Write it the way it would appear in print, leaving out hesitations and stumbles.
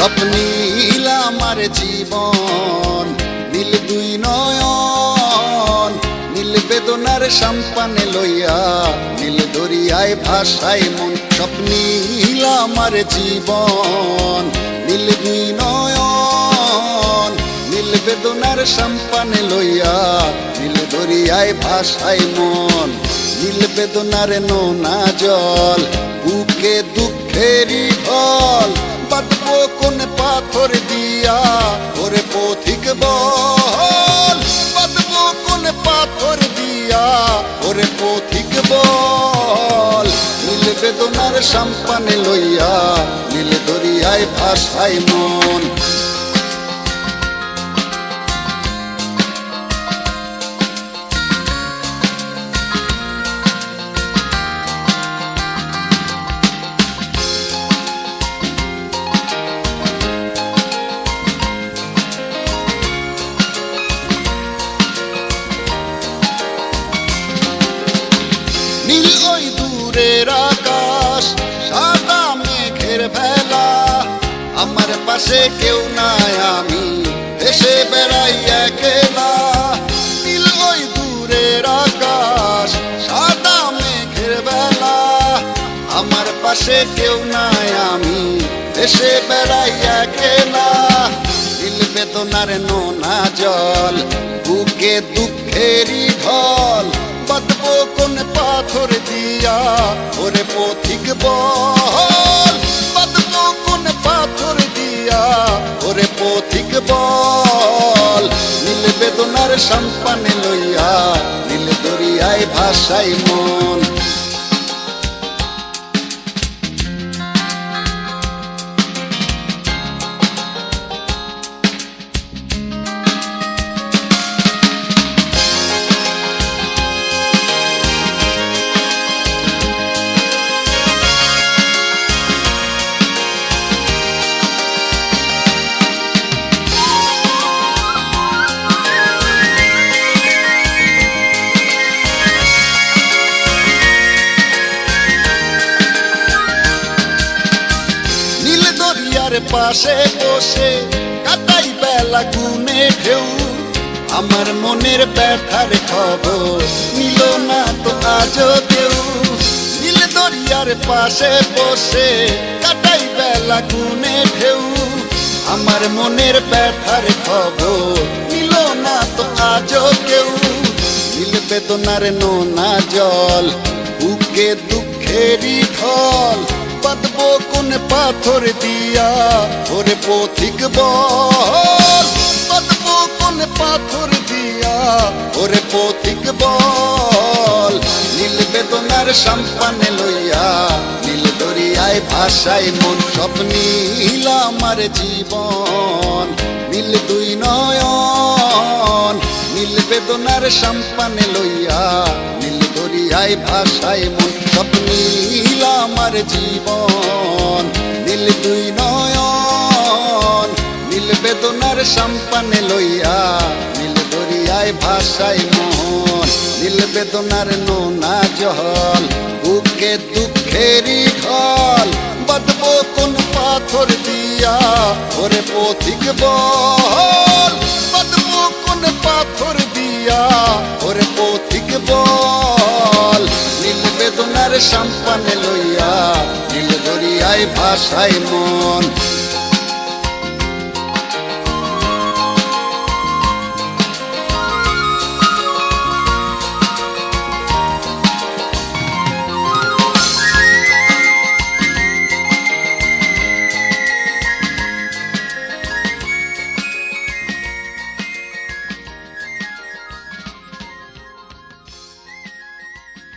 স্বপ্নীল আমার জীবন, নীল দুই নয়ন, নীল বেদনার সম্পানে লইয়া, নীল দরিয়ায় ভাসায় মন। স্বপ্নীল আমার জীবন, নীল দুই নয়ন, নীল বেদনার সম্পানে লইয়া, নীল দরিয়ায় ভাসায় মন। নীল বেদনার নোনা জল, বুকে দুঃখেরই ঢল, বাঁধবো কোন পাথর দিয়া ওরে পথিক বল, বাঁধবো কোন পাথর দিয়া ওরে পথিক বল। নীল বেদনার সম্পানে লইয়া, নীল দরিয়ায় ভাসায় মন। নীল ওই দূরের আকাশ, সাদা মেঘের ভেলা, আমার পাশে কেউ নাই, আমি দেশে বেড়াই একলা। নীল ওই দূরের আকাশ, সাদা মেঘের বেলা, আমার পাশে কেউ নাই, আমি দেশে বেড়াই একলা। নীল বেদনার নোনা জল, বুকে দুঃখেরই ঢল, বাঁধবো কোন পাথর দিয়া ওরে পথিক বল, বাঁধবো কোন পাথর দিয়া ওরে পথিক বল। নীল বেদনার সম্পানে লইয়া, নীল দরিয়ায় ভাসায় মন। পাশে বসে কাটাই বেলা গুনে ঢেউ, আমার মনের ব্যথার খবর নিল না তো আজও কেউ। নীল দরিয়ার পাশে বসে কাটাই বেলা গুনে ঢেউ, আমার মনের ব্যথার খবর নিল না তো আজও কেউ। নীল বেদনার নোনা জল, বুকে দুঃখেরই ঢল, বাঁধবো কোন পাথর দিয়া ওরে পথিক বল, বাঁধবো কোন পাথর দিয়া ওরে পথিক বল। নীল বেদনার সম্পানে লইয়া, নীল দরিয়ায় ভাসায় মন। স্বপ্নীল আমার জীবন, নীল দুই নয়ন, নীল বেদনার সম্পানে লইয়া, নীল দরিয়ায় ভাসায় মন। স্বপ্নীল আমার জীবন, নীল দুই নয়ন, নীল বেদনার সম্পানে লইয়া, নীল দরিয়ায় ভাসায় মন। নীল বেদনার নোনা জল, বুকে দুঃখেরই ঢল, বাঁধবো কোন পাথর দিয়া ওরে পথিক বল, বাঁধবো কোন পাথর দিয়া ওরে পথিক বল। নীল বেদনার সম্পানে লইয়া, নীল দরিয়ায় ভাসায় মন।